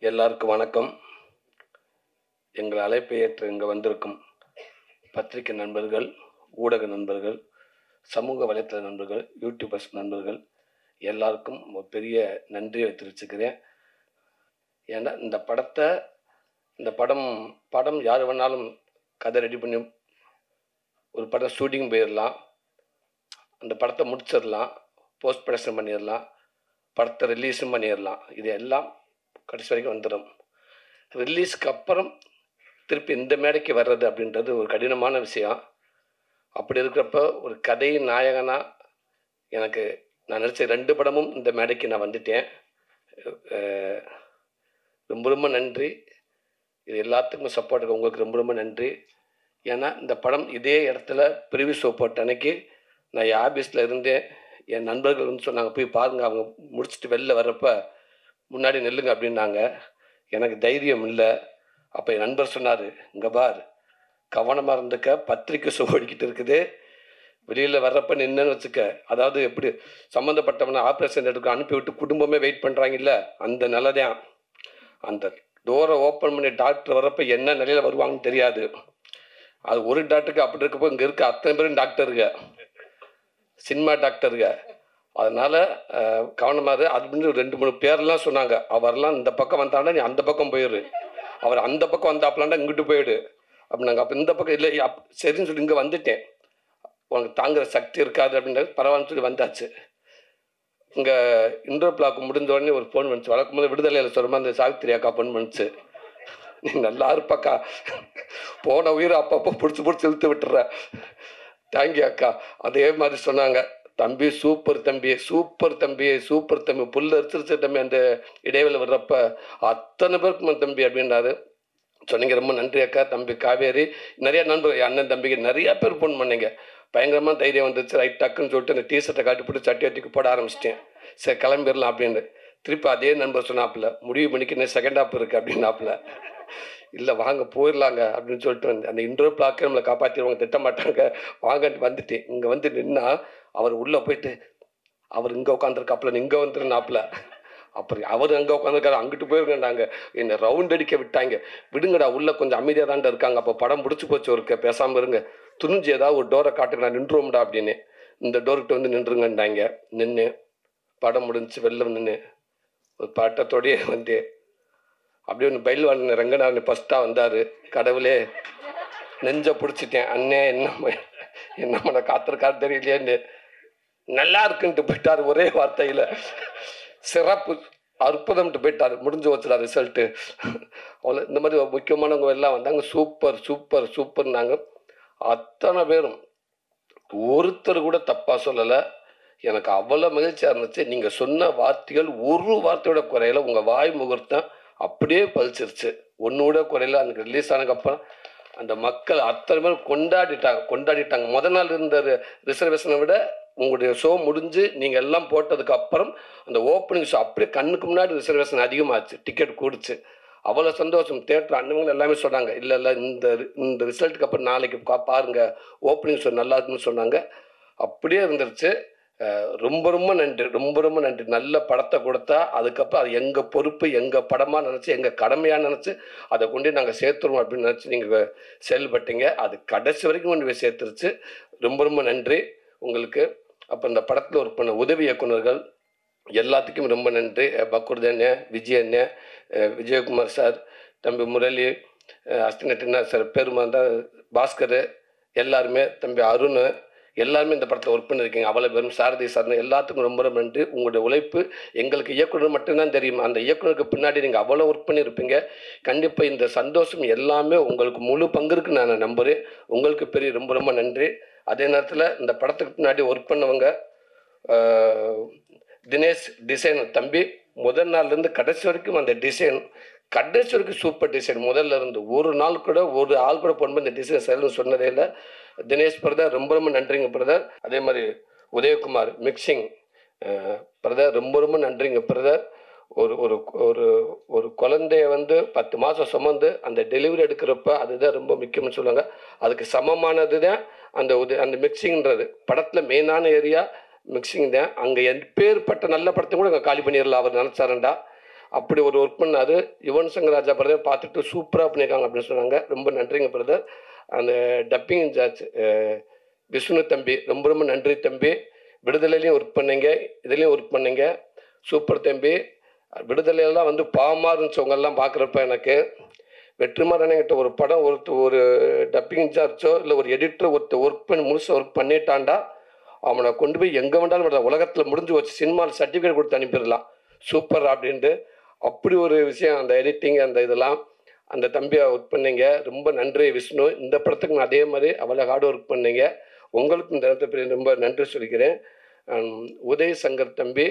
எல்லாருக்கும் வணக்கம். எங்கள் அழைப்பை ஏற்று இங்கே வந்திருக்கும் பத்திரிகை நண்பர்கள், ஊடக நண்பர்கள், சமூக வலைத்தள நண்பர்கள், யூடியூபர்ஸ் நண்பர்கள் எல்லாருக்கும் ஒரு பெரிய நன்றியை தெரிவிச்சுக்கிறேன். ஏன்னா இந்த படம் யார் வேணாலும் கதை ரெடி பண்ணி ஒரு படம் ஷூட்டிங் போயிடலாம், அந்த படத்தை முடிச்சிடலாம், போஸ்ட் ப்ரொடக்ஷன் பண்ணிடலாம், படத்தை ரிலீஸும் பண்ணிடலாம். இது எல்லாம் கடைசி வரைக்கும் வந்துடும். ரிலீஸ்க்கு அப்புறம் திருப்பி இந்த மேடைக்கு வர்றது அப்படின்றது ஒரு கடினமான விஷயம். அப்படி இருக்கிறப்ப ஒரு கதை நாயகனாக நான் நடித்த 2 படமும் இந்த மேடைக்கு நான் வந்துட்டேன். ரொம்ப ரொம்ப நன்றி. இது எல்லாத்துக்கும் சப்போர்ட் இருக்கு. உங்களுக்கு ரொம்ப ரொம்ப நன்றி. ஏன்னா இந்த படம் இதே இடத்துல ப்ரிவ்யூ ஷோ போட்ட அன்னைக்கு நான் என் ஆஃபீஸில் இருந்தேன். என் நண்பர்கள் வந்து சொன்னாங்க, போய் பாருங்கள், அவங்க முடிச்சுட்டு வெளில வர்றப்ப முன்னாடி நில்லுங்க அப்படின்னாங்க. எனக்கு தைரியம் இல்லை. அப்போ என் நண்பர் சொன்னார், இங்கே பார், கவனமாக இருந்துக்க, பத்திரிக்கை ஷோ ஓடிக்கிட்டு இருக்குது, வெளியில் வர்றப்ப நின்னுன்னு வச்சுக்க. அதாவது எப்படி சம்மந்தப்பட்டவனை ஆப்ரேஷன் எடுக்க அனுப்பிவிட்டு குடும்பமே வெயிட் பண்ணுறாங்கல்ல, அந்த நிலைதான். அந்த டோரை ஓப்பன் பண்ணி டாக்டர் வர்றப்ப என்ன நிலையில் வருவாங்கன்னு தெரியாது. அது ஒரு டாக்டருக்கு அப்படி இருக்கப்போ இங்கே இருக்க அத்தனை பேரும் டாக்டருங்க, சினிமா டாக்டருங்க. அதனால் கவனமாக அப்படின்னு 2-3 பேர்லாம் சொன்னாங்க. அவரெல்லாம் இந்த பக்கம் வந்தாண்டா நீ அந்த பக்கம் போயிடு, அவர் அந்த பக்கம் வந்தாப்பலாண்டா இங்கிட்டு போயிடு அப்படின்னாங்க. அப்போ இந்த பக்கம் இல்லை, சரின்னு சொல்லி இங்கே வந்துட்டேன். உனக்கு தாங்குகிற சக்தி இருக்காது அப்படின்றது பரவாயில்லன்னு சொல்லி வந்தாச்சு. இங்கே இன்டோர் பிளாக் முடிஞ்ச உடனே ஒரு ஃபோன் பண்ணிச்சு. வழக்கம் போது விடுதலையில் சொல்லுமா அந்த சாவித்திரி அக்கா ஃபோன் பண்ணிச்சு, நீ நல்லா இருப்பாக்கா, போன உயிரை அப்பப்போ பிடிச்சி இழுத்து விட்டுற, தேங்க்யூ அக்கா. அதே மாதிரி சொன்னாங்க, தம்பி சூப்பர் தம்பி, சூப்பர் தம்பி, சூப்பர் தம்பி, புல் அரிச்சிருச்சு தம்பி. அந்த இடைவெளி வர்றப்ப அத்தனை பேருக்கு தம்பி அப்படின்றாரு. சொன்னீங்க, ரொம்ப நன்றி அக்கா. தம்பி காவேரி, நிறைய நண்பர்கள், அண்ணன் தம்பிக்கு நிறையா பேர் ஃபோன் பண்ணீங்க. பயங்கரமாக தைரியம் வந்துச்சு. ரைட் டக்குன்னு சொல்லிட்டு அந்த டிஷர்ட்டை காட்டி போட்டு சட்டி போட ஆரம்பிச்சிட்டேன். சரி கிளம்பிடலாம் அப்படின்னு. திருப்பி அதே நண்பர் சொன்னாப்புல, முடிவு பண்ணிக்கு இன்னும் செகண்ட் ஹாப் இருக்குது அப்படின்னாப்புல. இல்லை வாங்க போயிடலாங்க அப்படின்னு சொல்லிட்டு வந்து அந்த இன்டோர் பிளாக்கே நம்மளை காப்பாற்றிடுவாங்க, திட்ட மாட்டாங்க, வாங்கன்ட்டு வந்துட்டேன். இங்கே வந்து நின்னா அவர் உள்ளே போயிட்டு, அவர் இங்கே உட்காந்துருக்காப்புல, இங்கே வந்துருந்தாப்புல. அப்புறம் அவர் அங்கே உட்காந்துருக்காரு, அங்கிட்டு போயிருக்கேன்டாங்க. என்னை ரவுண்ட் அடிக்க விட்டாங்க. விடுங்கடா, உள்ளே கொஞ்சம் அமைதியாக தாண்டா இருக்காங்க, அப்போ படம் முடிச்சு போச்சு, ஒரு பேசாமல் இருங்க, துணிஞ்சு ஏதாவது ஒரு டோரை காட்டுங்க, நான் நின்றுவோம்டா அப்படின்னு. இந்த டோர்கிட்ட வந்து நின்றுங்கண்டாங்க. நின்று படம் முடிஞ்சு வெளில நின்று ஒரு பட்டத்தோடையே வந்து அப்படியே ஒன்று பயில்வான் ரங்கநாதன் ஃபஸ்ட்டாக வந்தார். கடவுளே, நெஞ்சை பிடிச்சிட்டேன். அண்ணே என்ன பண்ண காத்திருக்காரு தெரியலையேன்னு. நல்லா இருக்குன்ட்டு போயிட்டார் ஒரே வார்த்தையில். சிறப்பு, அற்புதம்ட்டு போயிட்டார். முடிஞ்சு வச்சுடா ரிசல்ட்டு. அவ்வளோ. இந்த மாதிரி முக்கியமானவங்க எல்லாம் வந்தாங்க. சூப்பர் சூப்பர் சூப்பர்னாங்க. அத்தனை பேரும் ஒருத்தர் கூட தப்பாக சொல்லலை. எனக்கு அவ்வளோ மகிழ்ச்சியாக இருந்துச்சு. நீங்கள் சொன்ன வார்த்தைகள் ஒரு வார்த்தையோட குறையில, உங்கள் வாய் முகூர்த்தம் அப்படியே பழிச்சிருச்சு, ஒன்று குறையில. அன்றைக்கி ரிலீஸ் ஆனதுக்கப்புறம் அந்த மக்கள் அத்தனை பேர் கொண்டாடிட்டாங்க. முதல் நாள் இருந்த ரிசர்வேஷனை விட உங்களுடைய ஷோ முடிஞ்சு நீங்கள் எல்லாம் போட்டதுக்கு அப்புறம் அந்த ஓப்பனிங் ஷோ அப்படியே கண்ணுக்கு முன்னாடி ரிசர்வேஷன் அதிகமாச்சு, டிக்கெட் கூடிச்சு. அவ்வளோ சந்தோஷம். தேட்டர் அண்ணவங்க எல்லாமே சொன்னாங்க, இல்லை இந்த ரிசல்ட்டுக்கு அப்புறம் நாளைக்கு பாருங்கள், ஓப்பனிங் ஷோ நல்லா இருக்குன்னு சொன்னாங்க. அப்படியே இருந்துருச்சு. ரொம்ப ரொம்ப நன்றி, ரொம்ப ரொம்ப நன்றி. நல்ல படத்தை கொடுத்தா அதுக்கப்புறம் அது எங்கள் பொறுப்பு, எங்கள் படமாக நினச்சி, எங்கள் கடமையாக நினச்சி அதை கொண்டு நாங்கள் சேர்த்துருவோம் அப்படின்னு நினச்சி நீங்கள் செயல்பட்டீங்க. அது கடைசி வரைக்கும் கொண்டு போய் சேர்த்துருச்சு. ரொம்ப ரொம்ப நன்றி உங்களுக்கு. அப்போ இந்த படத்தில் ஒர்க் பண்ண உதவி இயக்குநர்கள் எல்லாத்துக்கும் ரொம்ப நன்றி. பக்குர்தண்ணே, விஜயண்ணே, விஜயகுமார் சார், தம்பி முரளி, அஸ்தினட்டினா சார், பெருமாந்தா, பாஸ்கர், எல்லாருமே, தம்பி அருண், எல்லாருமே இந்த படத்தில் ஒர்க் பண்ணியிருக்கீங்க. அவ்வளோ பேரும், சாரதி சார்னு எல்லாத்துக்கும் ரொம்ப ரொம்ப நன்றி. உங்களுடைய உழைப்பு எங்களுக்கு இயக்குனர் மட்டும்தான் தெரியும். அந்த இயக்குனருக்கு பின்னாடி நீங்கள் அவ்வளோ ஒர்க் பண்ணியிருப்பீங்க. கண்டிப்பாக இந்த சந்தோஷம் எல்லாமே உங்களுக்கு முழு பங்கு இருக்குன்னு நான் நம்புகிறேன். உங்களுக்கு பெரிய ரொம்ப ரொம்ப நன்றி. அதே நேரத்தில் இந்த படத்துக்கு பின்னாடி ஒர்க் பண்ணவங்க தினேஷ் டிசைன் தம்பி, முதல் நாள்லேருந்து கடைசி வரைக்கும் அந்த டிசைன், கடைசி வரைக்கும் சூப்பர் டிசைன். முதல்ல இருந்து ஒரு நாள் கூட ஒரு ஆள் கூட போகும்போது இந்த டிசைன் சரின்னு சொன்னதே இல்லை. தினேஷ் பிரதர் ரொம்ப ரொம்ப நன்றிங்க பிரதர். அதே மாதிரி உதயகுமார் மிக்சிங் பிரதர், ரொம்ப ரொம்ப நன்றிங்க பிரதர். ஒரு ஒரு ஒரு ஒரு குழந்தைய வந்து 10 மாதம் சுமந்து அந்த டெலிவரி எடுக்கிறப்ப அதுதான் ரொம்ப முக்கியம்னு சொல்லுவாங்க. அதுக்கு சமமானது தான் அந்த மிக்சிங்கிறது. படத்தில் மெயினான ஏரியா மிக்சிங் தான். அங்கே எப்பேற்பட்ட நல்ல படத்தை கூட அங்கே காலி பண்ணிடலாம் அவர் நினச்சாருண்டா. அப்படி ஒரு ஒர்க் பண்ணார். யுவன் சங்கர் ராஜா பிரதர் பார்த்துட்டு சூப்பராக பண்ணியிருக்காங்க அப்படின்னு சொன்னாங்க. ரொம்ப நன்றிங்க பிரதர். அந்த டப்பிங் இன்சார்ஜ் விஷ்ணு தம்பி, ரொம்ப ரொம்ப நன்றி தம்பி. விடுதலையிலையும் ஒர்க் பண்ணீங்க, இதுலேயும் ஒர்க் பண்ணீங்க, சூப்பர் தம்பி. விடுதலையெல்லாம் வந்து பாவமாக இருந்துச்சவங்கெல்லாம் பார்க்குறப்ப எனக்கு வெற்றிமாறன்கிட்ட ஒரு படம் ஒரு டப்பிங் இன்சார்ஜோ இல்லை ஒரு எடிட்டர் ஒர்க் பண்ணி முழுசாக ஒர்க் பண்ணிட்டான்டா, அவனை கொண்டு போய் எங்கே வேண்டாலும் உலகத்தில் முடிஞ்சு வச்சு சினிமாவில் சர்டிஃபிகேட் கொடுத்து அனுப்பிடலாம் சூப்பர் அப்படின்ட்டு. அப்படி ஒரு விஷயம் அந்த எடிட்டிங் அந்த இதெல்லாம் அந்த தம்பியை ஒர்க் பண்ணீங்க. ரொம்ப நன்றி விஷ்ணு. இந்த படத்துக்கு நான் அதே மாதிரி அவ்வளோ ஹார்ட் ஒர்க் பண்ணீங்க. உங்களுக்கு இந்த இடத்துல ரொம்ப நன்றி சொல்லிக்கிறேன். உதய் சங்கர் தம்பி,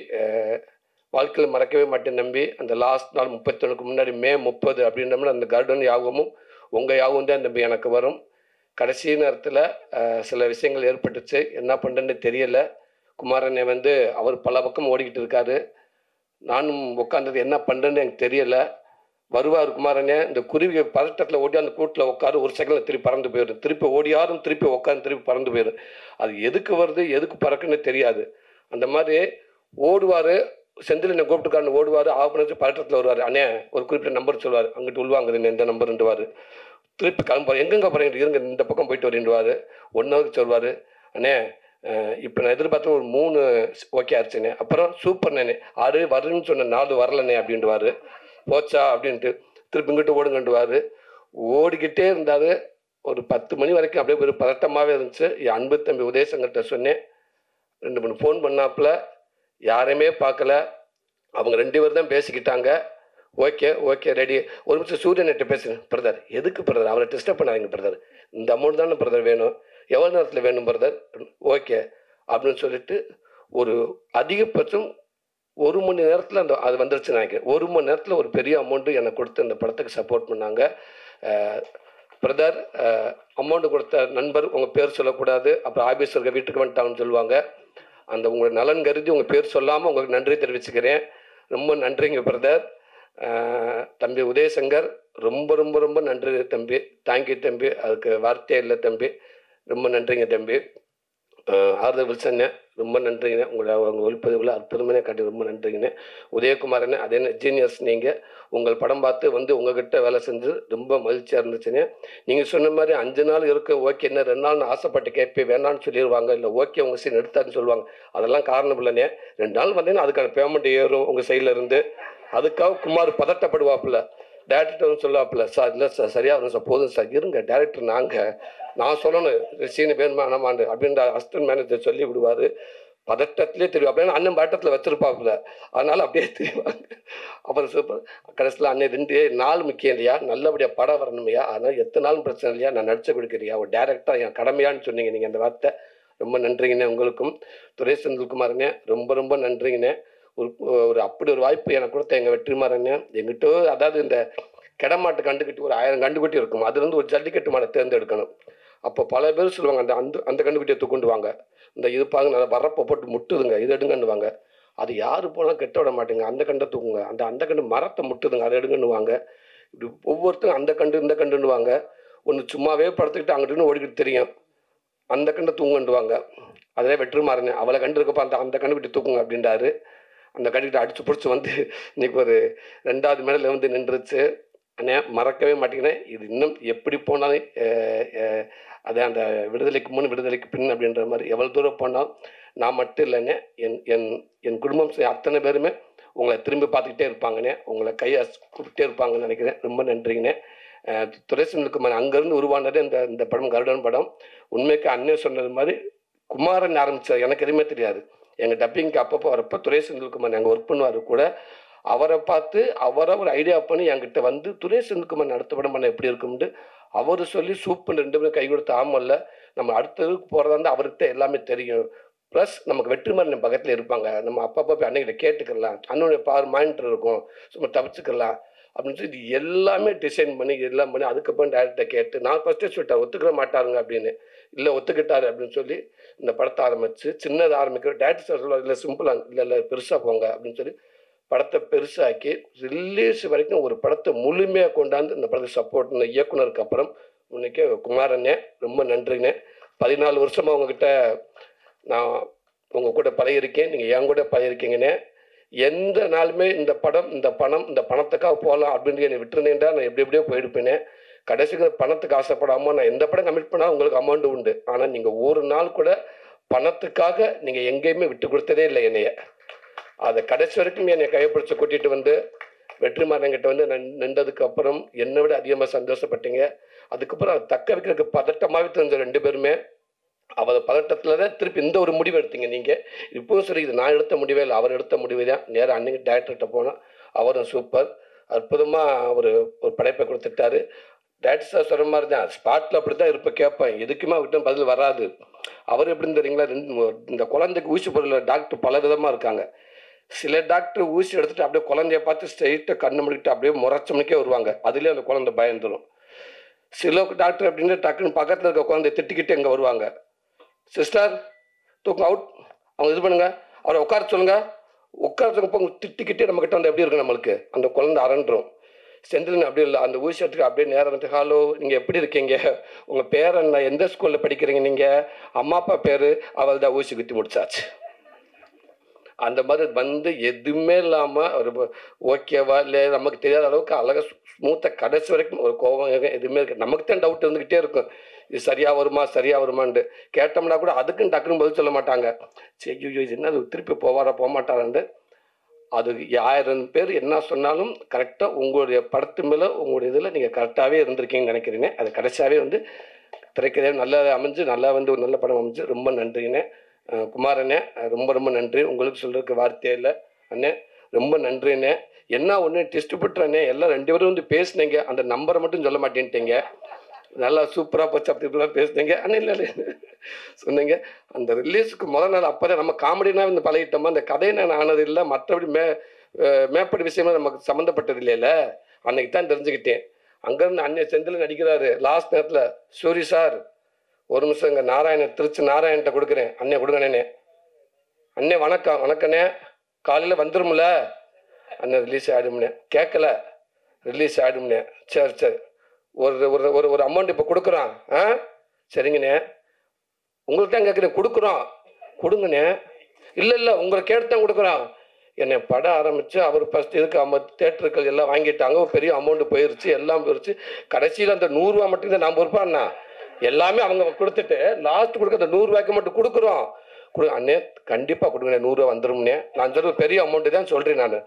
வாழ்க்கையில் மறக்கவே மாட்டேன் தம்பி. அந்த லாஸ்ட் நாள் 31க்கு முன்னாடி மே 30 அப்படின்ற அந்த கார்டன் யாகமும் உங்கள் யாகம் தான் தம்பி எனக்கு வரும். கடைசி நேரத்தில் சில விஷயங்கள் ஏற்பட்டுச்சு, என்ன பண்ணுறேன்னு தெரியலை. குமாரனை வந்து அவர் பல பக்கம் ஓடிக்கிட்டு இருக்காரு. நானும் உட்காந்தது என்ன பண்ணுறேன்னு எனக்கு தெரியலை. வருவார் குமாரனே, இந்த குருவி பதட்டத்தில் ஓடி அந்த கூட்டில் உட்காரு, ஒரு செகண்டில் திருப்பி பறந்து போயிடும், திருப்பி ஓடியாரும் திருப்பி உட்காந்து திருப்பி பறந்து போயிடும். அது எதுக்கு வருது எதுக்கு பறக்குன்னு தெரியாது. அந்த மாதிரி ஓடுவார். செந்தில் என்னை கூப்பிட்டுக்காரன்னு ஓடுவார். ஆஃப் பதட்டத்தில் வருவார். அண்ணே ஒரு குறிப்பிட்ட நம்பர் சொல்லுவார், அங்கிட்டு உள்வாங்க இந்த நம்பருண்டுவார். திருப்பி கிளம்புவார். எங்கெங்கே போகிறீங்க இருங்க இந்த பக்கம் போயிட்டு வரேன்டுவார். 1 ஹவருக்கு சொல்வார். அண்ணே இப்போ நான் எதிர்பார்த்த ஒரு 3 ஓகே ஆச்சுண்ணே. அப்புறம் சூப்பர்ண்ணே 6 வருன்னு சொன்ன 4 வரலண்ணே அப்படின்ட்டுவார். போச்சா அப்படின்ட்டு திருப்பி இங்கிட்டு ஓடுங்கண்டுவார். ஓடிக்கிட்டே இருந்தார். ஒரு 10 மணி வரைக்கும் அப்படியே ஒரு பதட்டமாகவே இருந்துச்சு. என் அன்பு தம்பி உதயசங்கர்கிட்ட சொன்னேன். 2 3 ஃபோன் பண்ணாப்புல யாரையுமே பார்க்கல. அவங்க 2 பேர் தான் பேசிக்கிட்டாங்க. Okay okay ready. ஒரு நிமிஷம் சூரியன்கிட்ட பேசுகிறேன். பிரதர் எதுக்கு பிரதர் அவரை டிஸ்டர்ப் பண்ணாதீங்க பிரதர், இந்த அமௌண்ட் தானே பிரதர் வேணும், எவ்வளோ நேரத்தில் வேணும் பிரதர், ஓகே அப்படின்னு சொல்லிட்டு ஒரு அதிகபட்சம் 1 மணி நேரத்தில் அது வந்துருச்சு நினைக்கிறேன். 1 மணி நேரத்தில் ஒரு பெரிய அமௌண்ட்டு எனக்கு கொடுத்து அந்த படத்துக்கு சப்போர்ட் பண்ணாங்க. பிரதர் அமௌண்ட்டு கொடுத்த நண்பர் உங்கள் பேர் சொல்லக்கூடாது, அப்புறம் ஆஃபீஸருக்கு வீட்டுக்கு வந்துட்டாங்கன்னு சொல்லுவாங்க. அந்த உங்கள் நலன் கருதி உங்கள் பேர் சொல்லாமல் உங்களுக்கு நன்றி தெரிவிச்சுக்கிறேன். ரொம்ப நன்றிங்க பிரதர். தம்பி உதயசங்கர் ரொம்ப ரொம்ப ரொம்ப நன்றி தம்பி. தேங்க்யூ தம்பி, அதுக்கு வார்த்தையே இல்லை தம்பி. ரொம்ப நன்றிங்க தம்பி. ஆறுதல் வில்சண்ணே ரொம்ப நன்றிங்கண்ணே. அவங்க ஒளிப்பதிவுல அற்புதமான காட்டி ரொம்ப நன்றிங்கண்ணே. உதயகுமாரண்ணே அதே ஜீனியஸ். நீங்கள் உங்கள் படம் பார்த்து வந்து உங்ககிட்ட வேலை செஞ்சு ரொம்ப மகிழ்ச்சியாக இருந்துச்சுண்ணே. நீங்கள் சொன்ன மாதிரி 5 நாள் இருக்க ஓகே, என்ன 2 நாள் ஆசைப்பட்டு கேட்பேன் வேணான்னு சொல்லிடுவாங்க, இல்லை ஓகே உங்கள் சீன் எடுத்தாருன்னு சொல்லுவாங்க. அதெல்லாம் காரணம் இல்லைண்ணே. 2 நாள் வந்தீங்கன்னா அதுக்கான பேமெண்ட் ஏறும் உங்கள் சைடில் இருந்து. அதுக்காக குமார் பதட்டப்படுவாப்புல. டேரக்டர் சொல்லுவாப்புல, சார் இல்லை சார் சரியாக வரும் சார், போதும் சார் இருங்க டேரக்டர் நான் சொல்லணும் சீனு வேணுமா வேணாமான்னு அப்படின்ற அசிஸ்டன்ட் மேனேஜர் சொல்லி விடுவார். பதட்டத்திலே தெரியும். அப்படின்னா அண்ணன் பதட்டத்தில் வச்சிருப்பாப்புல, அதனால அப்படியே தெரியுவாங்க. அப்புறம் சூப்பர் கடைசியில் அண்ணன் 2 நாள் முக்கியம் இல்லையா, நல்லபடியாக படம் வரணுமையா, அதனால் எத்தனை நாளும் பிரச்சனை இல்லையா, நான் நடிச்சு கொடுக்குறியா, ஒரு டேரக்டராக என் கடமையான்னு சொன்னீங்க நீங்கள் அந்த வார்த்தை. ரொம்ப நன்றிங்கண்ணே. உங்களுக்கும் துரை செந்தில்குமாரண்ணே ரொம்ப ரொம்ப நன்றிங்கண்ணே. ஒரு அப்படி ஒரு வாய்ப்பு எனக்கு கொடுத்த எங்கள் வெற்றிமாறண்ணே. எங்கிட்ட அதாவது இந்த கிடமாட்டு கண்டுக்கட்டி ஒரு 1000 கண்டுக்குட்டி இருக்கும், அதுலேருந்து ஒரு ஜல்லிக்கட்டு மாடை தேர்ந்தெடுக்கணும். அப்போ பல பேர் சொல்லுவாங்க அந்த கண்டுக்குட்டியை தூக்குண்டு வாங்க, இந்த இருப்பாங்க நல்லா வரப்போ போட்டு முட்டுதுங்க இது எடுங்கன்னுவாங்க. அது யார் போனாலும் கெட்ட விட மாட்டேங்க, அந்த கண்டை தூக்குங்க, அந்த கண்டு மரத்தை முட்டுதுங்க அதை எடுங்கன்னுவாங்க. இப்படி ஒவ்வொருத்தரும் அந்த கண்டு இந்த கண்டுன்னுவாங்க. ஒன்று சும்மாவே படுத்துக்கிட்டு அங்கிட்டு ஓடிக்கிட்டு தெரியும், அந்த கண்டை தூங்குண்டுவாங்க. அதிலே வெற்றிமாறனே அவளை கண்டு இருக்கப்போ அந்த கண்டுக்குட்டி தூக்குங்க அப்படின்றாரு. அந்த கண்டுக்கிட்ட அடிச்சு பிடிச்சி வந்து இன்னைக்கு ஒரு 2வது மேடையில் வந்து நின்றுச்சு. அண்ணே மறக்கவே மாட்டேங்கிறேன். இது இன்னும் எப்படி போனாலும் அதே அந்த விடுதலைக்கு முன் விடுதலைக்கு பின் அப்படின்ற மாதிரி எவ்வளோ தூரம் போனாலும் நான் மட்டும் இல்லைண்ணே, என் குடும்பம் அத்தனை பேருமே உங்களை திரும்பி பார்த்துக்கிட்டே இருப்பாங்கண்ணே, உங்களை கையை கூப்பிட்டே இருப்பாங்கன்னு நினைக்கிறேன். ரொம்ப நன்றிங்கண்ணே. துரை செந்தில்குமார் அங்கேருந்து உருவானது இந்த படம் கருடன் படம். உண்மைக்கு அண்ணன் சொன்னது மாதிரி குமாரன் ஆரம்பித்தார், எனக்கு எதுவுமே தெரியாது. எங்கள் டப்பிங்க்கு அப்பப்போ வரப்போ துரை செந்தில்குமார் அங்கே ஒர்க் பண்ணுவார் கூட, அவரை பார்த்து அவரை ஒரு ஐடியா பண்ணி என்கிட்ட வந்து துரை செந்தில்குமார் அடுத்த படம் பண்ண எப்படி இருக்கும்ட்டு அவர் சொல்லி சூப்பர் 2 பேரும் கை கொடுத்து ஆமல்ல நம்ம அடுத்ததுக்கு போகிறதா இருந்தால் அவர்கிட்ட எல்லாமே தெரியும். ப்ளஸ் நமக்கு வெற்றிமாறன் பக்கத்தில் இருப்பாங்க, நம்ம அப்பப்போ போய் அன்னைக்கிட்ட கேட்டுக்கலாம், அண்ணனுடைய பார் மானிட்டர் இருக்கும், சும்மா தப்பிச்சுக்கலாம் அப்படின்னு சொல்லி இது எல்லாமே டிசைன் பண்ணி எல்லாம் பண்ணி அதுக்கப்புறம் டேரக்டரை கேட்டு நான் ஃபஸ்ட்டே சொல்லிட்டேன் ஒத்துக்கிற மாட்டாருங்க அப்படின்னு. இல்லை ஒத்துக்கிட்டாரு அப்படின்னு சொல்லி இந்த படத்தை ஆரம்பித்து சின்னது ஆரம்பிக்கிற டேரக்டர் சார் சொல்லுவார், இல்லை சிம்பிளாக இல்லை பெருசாக போங்க அப்படின்னு சொல்லி படத்தை பெருசாக்கி ரிலீஸ் வரைக்கும் ஒரு படத்தை முழுமையாக கொண்டாந்து இந்த படத்துக்கு சப்போர்ட் இந்த இயக்குனருக்கு அப்புறம் இன்னைக்கு குமாரண்ணே ரொம்ப நன்றிங்கண்ணே. 14 வருஷமாக உங்ககிட்ட நான் உங்கள் கூட பழகிருக்கேன், நீங்கள் என் கூட பழகிருக்கீங்கண்ணே. எந்த நாளுமே இந்த பணம் இந்த பணத்துக்காக போகலாம் அப்படின்னு என்னை விட்டுருந்தேன்டா நான் எப்படியோ போயிருப்பேனே. கடைசிக்கு பணத்துக்கு ஆசைப்படாமல் நான் எந்த படம் கமிட் பண்ணால் உங்களுக்கு அமௌண்ட் உண்டு. ஆனால் நீங்கள் ஒரு நாள் கூட பணத்துக்காக நீங்கள் எங்கேயுமே விட்டு கொடுத்ததே இல்லை என்னைய. அதை கடைசி வரைக்கும் என்னை கைப்பிடிச்சு கூட்டிகிட்டு வந்து வெற்றிமாறன்கிட்ட வந்து நின்றதுக்கு அப்புறம் என்னை விட அதிகமாக சந்தோஷப்பட்டீங்க. அதுக்கப்புறம் அதை தக்க வைக்கிறதுக்கு பதட்டமாகவே தெரிஞ்ச 2 பேருமே. அவர் பதட்டத்தில் தான் திருப்பி இந்த ஒரு முடிவு எடுத்தீங்க நீங்கள். இப்போவும் சரி, இது நான் எடுத்த முடிவே இல்லை, அவர் எடுத்த முடிவு தான். நேராக அன்னைக்கு டேரக்டர்கிட்ட போனால் அவரும் சூப்பர் அற்புதமாக ஒரு படைப்பை கொடுத்துட்டாரு. டேரக்டர் சார் சொல்கிற மாதிரி தான் ஸ்பாட்டில் அப்படி தான் இருப்ப கேட்பேன், எதுக்குமே அவர்கிட்ட பதில் வராது. அவர் எப்படின்னு தெரியுங்களா, இந்த குழந்தைக்கு ஊசி போடல டாக்டர் பல விதமாக இருக்காங்க. சில டாக்டர் ஊசி எடுத்துகிட்டு அப்படியே குழந்தைய பார்த்து ஸ்ட்ரெயிட்டாக கண்ணு முடிக்கிட்டு அப்படியே முறைச்சமணிக்கே வருவாங்க, அதுலேயே அந்த குழந்தை பயந்துடும். சில டாக்டர் அப்படின்னு டக்குன்னு பக்கத்தில் இருக்க குழந்தைய திட்டிக்கிட்டு எங்கே வருவாங்க, சிஸ்டர் தூக்கம் அவுட், அவங்க இது பண்ணுங்க, அவரை உட்கார சொல்லுங்க, உட்கார சொல்லுங்க, திட்டிக்கிட்டே நம்மக்கிட்ட வந்து எப்படி இருக்கு நம்மளுக்கு அந்த குழந்தை அரண்டுரும். செந்தில் அப்படி இல்லை, அந்த ஊசி எடுத்துக்கு அப்படியே நேரம் வந்து, ஹலோ நீங்கள் எப்படி இருக்கீங்க, உங்கள் பேர் என்ன, எந்த ஸ்கூலில் படிக்கிறீங்க, நீங்கள் அம்மா அப்பா பேர், அவள் தான் ஊசி குத்தி முடிச்சாச்சு. அந்த மாதிரி வந்து எதுவுமே இல்லாமல் ஒரு ஓகேவா இல்லை நமக்கு தெரியாத அளவுக்கு அழகாக ஸ்மூத்தாக கடைசி வரைக்கும் ஒரு கோபம் எதுவுமே இருக்குது. நமக்கு தான் டவுட் இருந்துக்கிட்டே இருக்கும், இது சரியாக வருமான்ட்டு கேட்டோம்னா கூட அதுக்குன்னு டக்குன்னு பதில் சொல்ல மாட்டாங்க. சரி இது என்ன திருப்பி போவாரா போக மாட்டாரான்ட்டு. அது 1000 பேர் என்ன சொன்னாலும் கரெக்டாக உங்களுடைய படத்து மேலே உங்களுடைய இதில் நீங்கள் கரெக்டாகவே இருந்திருக்கீங்கன்னு நினைக்கிறீங்க. அது கடைசியாகவே வந்து திரைக்கதையாக நல்லா அமைஞ்சு நல்லா வந்து ஒரு நல்ல படம் அமைஞ்சு ரொம்ப நன்றிங்கண்ணே. குமாரண்ணே ரொம்ப நன்றி. உங்களுக்கு சொல்கிறதுக்கு வார்த்தையே இல்லை அண்ணே, ரொம்ப நன்றிண்ணே. என்ன ஒன்று டிஸ்ட்ரிபியூட்டர் எல்லாம் 2 பேரும் வந்து பேசுனீங்க, அந்த நம்பரை மட்டும் சொல்ல மாட்டேன்ட்டீங்க. நல்லா சூப்பராக போச்சு அப்படி இப்படிலாம் பேசுனீங்க அண்ணே. இல்லை சொன்னீங்க அந்த ரிலீஸுக்கு முதல் நாள் அப்போ தான் நம்ம காமெடினா வந்து பழகிட்டோமா, அந்த கதையை நான் ஆனது இல்லை, மற்றபடி மேற்படி விஷயமா நமக்கு சம்மந்தப்பட்டது இல்லைல்ல. அன்னைக்கு தான் தெரிஞ்சுக்கிட்டேன். அங்கேருந்து அண்ணன் செந்தில் நடிக்கிறாரு லாஸ்ட் நேரத்தில், சூரி சார் ஒரு நிமிஷம் இங்கே திருச்சி நாராயண்கிட்ட கொடுக்குறேன், அண்ணே கொடுங்கண்ணே. அண்ணே வணக்கண்ணே, காலையில் வந்துரும்ல அண்ணன், ரிலீஸ் ஆகிடும்னே. கேட்கல, ரிலீஸ் ஆகிடும்னே. சரி ஒரு அமௌண்ட் இப்போ கொடுக்குறோம். சரிங்கண்ணே, உங்களுக்கு தான் கேட்குறேன், கொடுங்கண்ணே. இல்லை உங்களை கேட்டு தான் கொடுக்குறோம். என்னை படம் ஆரம்பித்து அவர் ஃபஸ்ட் இதுக்கு 50 தேட்டர்கள் எல்லாம் வாங்கிட்டாங்க, ஒரு பெரிய அமௌண்ட்டு போயிடுச்சு, எல்லாம் போயிடுச்சு. கடைசியில் அந்த 100 ரூபா மட்டும்தான் நான் பொறுப்பாண்ணா, எல்லாமே அவங்க கொடுத்துட்டு லாஸ்ட் கொடுக்க அந்த 100 ரூபாய்க்கு மட்டும் கொடுக்குறோம். அண்ணே கண்டிப்பாக கொடுங்கண்ணே, 100 ரூபா வந்துடும்ண்ணே. நான் சொல்கிற பெரிய அமௌண்ட்டு தான் சொல்கிறேன், நான்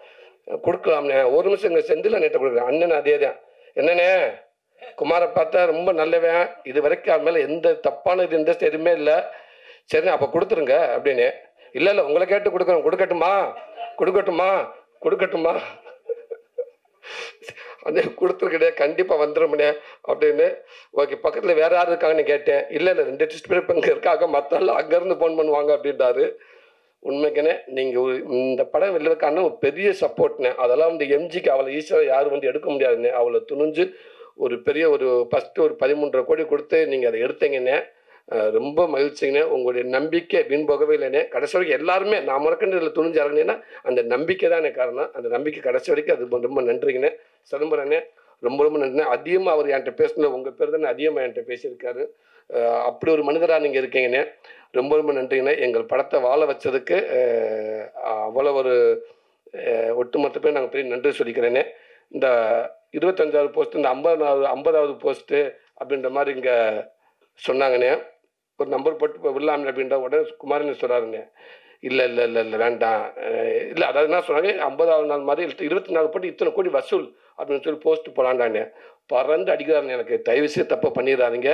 கொடுக்கலாம்ண்ணே. ஒரு நிமிஷம் இங்கே செந்தில் நேற்று கொடுக்குறேன் அண்ணன். அதே தான் என்னண்ணே, குமாரை பார்த்தா ரொம்ப நல்லவன், இது வரைக்கும் அது மேலே எந்த தப்பான இது இன்ட்ரெஸ்ட் எதுவுமே இல்லை. சரிண்ணே அப்போ கொடுத்துருங்க அப்படின்னு. இல்லை உங்களை கேட்டு கொடுக்குறோம், கொடுக்கட்டுமா அதே கொடுத்துருக்கே, கண்டிப்பாக வந்துடும்ண்ணே அப்படின்னு. ஓகே, பக்கத்தில் வேறு யார் இருக்காங்கன்னு கேட்டேன். இல்லை 2 டிஸ்ட்ரிபியூட்டர் இங்கே இருக்காங்க, மற்றெல்லாம் அங்கேருந்து ஃபோன் பண்ணுவாங்க அப்படின்றாரு. உண்மைக்குன்னே நீங்கள் இந்த படம் வெளிவதற்கான ஒரு பெரிய சப்போர்ட்னே. அதெல்லாம் வந்து எம்ஜிக்கு அவ்வளோ ஈஸியாக யாரும் வந்து எடுக்க முடியாதுண்ணே. அவ்வளோ துணிஞ்சு ஒரு பெரிய ஃபஸ்ட்டு ஒரு 13.5 கோடி கொடுத்து நீங்கள் அதை எடுத்தீங்கண்ணே. ரொம்ப மகிழ்ச்சிங்கண்ணே. உங்களுடைய நம்பிக்கை வீண் போகவே இல்லைண்ணே. கடைசி வரைக்கும் எல்லாருமே நான் முறக்கண்டு இதில் துணிஞ்சு இறங்கினேன்னா அந்த நம்பிக்கை தான் எனக்கு காரணம். அந்த நம்பிக்கை கடைசி வரைக்கும் அது ரொம்ப நன்றிங்கண்ணே. சிதம்பரண்ணே ரொம்ப நன்றிண்ணே. அதிகமாக அவர் என்கிட்ட பேசினது உங்கள் பேர் தானே அதிகமாக என்கிட்ட பேசியிருக்காரு. அப்படி ஒரு மனிதராக நீங்கள் இருக்கீங்கண்ணே. ரொம்ப நன்றிங்கண்ணே. எங்கள் படத்தை வாழ வச்சதுக்கு அவ்வளோ ஒரு ஒட்டுமொத்த பேர் நாங்கள் பெரிய நன்றி சொல்லிக்கிறேனே. இந்த 25வது போஸ்ட்டு, இந்த 50வது போஸ்ட்டு அப்படின்ற மாதிரி இங்கே சொன்னாங்கண்ணே. ஒரு நம்பர் போட்டு விடலாமே அப்படின்ற உடனே குமாரன் சொல்கிறாருண்ணே, இல்லை வேண்டாம், இல்லை அதாவது என்ன சொன்னாங்க, 50வது நாள் மாதிரி 24 போட்டு இத்தனை கோடி வசூல் அப்படின்னு சொல்லி போஸ்ட்டு போகலான்டாண்ணே. பறந்து அடிக்கிறாருங்க. எனக்கு தயவுசெய்து தப்பை பண்ணிடாதீங்க,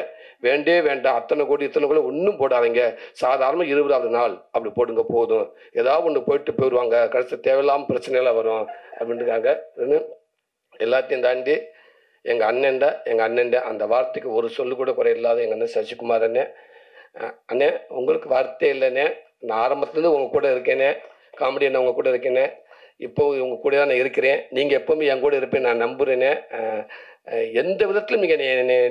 வேண்டாம், அத்தனை கோடி ஒன்றும் போடாதீங்க, சாதாரணமாக 20வது நாள் அப்படி போடுங்க போதும், ஏதாவது ஒன்று போயிடுவாங்க, கடைசி தேவையில்லாமல் பிரச்சனையெல்லாம் வரும் அப்படின்ட்டுருக்காங்க. எல்லாத்தையும் தாண்டி எங்கள் அண்ணன்ட அந்த வார்த்தைக்கு ஒரு சொல்லு கூட குறை இல்லாத எங்கள் அண்ணன் சசிகுமார் அண்ணே, உங்களுக்கு வார்த்தை இல்லைண்ணே. நான் ஆரம்பத்துலேருந்து உங்கள் கூட இருக்கேனே, காமெடி அண்ணன் உங்கள் கூட இருக்கேனே, இப்போது உங்கள் கூட தான் நான் இருக்கிறேன். நீங்கள் எப்போவுமே என் கூட இருப்பேன் நான் நம்புகிறேனே. எந்த விதத்திலும்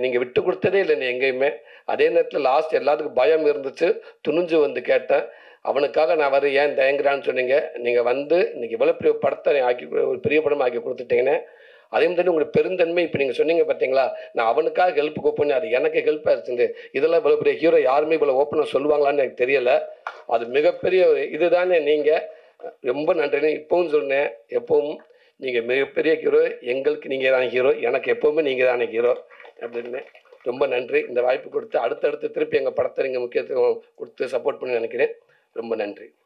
நீங்கள் விட்டு கொடுத்ததே இல்லைண்ணே எங்கேயுமே. அதே நேரத்தில் லாஸ்ட் எல்லாத்துக்கும் பயம் இருந்துச்சு, துணிஞ்சு வந்து கேட்டேன். அவனுக்காக நான் வர ஏன் தயங்குறான்னு சொன்னீங்க. நீங்கள் வந்து இன்றைக்கி இவ்வளோ பெரிய படத்தை ஒரு பெரிய படம் ஆக்கி கொடுத்துட்டீங்கண்ணே. அதே மாதிரி உங்களுக்கு பெருந்தன்மை. இப்போ நீங்கள் சொன்னீங்க பார்த்தீங்களா, நான் அவனுக்காக ஹெல்ப் கூப்பிட்டு அது எனக்கு ஹெல்ப் ஆயிடுச்சு. இதெல்லாம் இவ்வளோ பெரிய ஹீரோ யாருமே இவ்வளோ ஓப்பனாக சொல்லுவாங்களான்னு எனக்கு தெரியலை. அது மிகப்பெரிய இதுதானே. நீங்கள் ரொம்ப நன்றிண்ணே. இப்பவும் சொன்னேன், எப்பவும் நீங்கள் மிகப்பெரிய ஹீரோ. எங்களுக்கு நீங்கள் தான் ஹீரோ. எனக்கு எப்போவுமே நீங்கள் தானே ஹீரோ அப்படின்னு. ரொம்ப நன்றி. இந்த வாய்ப்பு கொடுத்து அடுத்தடுத்து திருப்பி எங்கள் படத்தை நீங்கள் முக்கியத்துவம் கொடுத்து சப்போர்ட் பண்ணி நினைக்கிறேன். ரொம்ப நன்றி.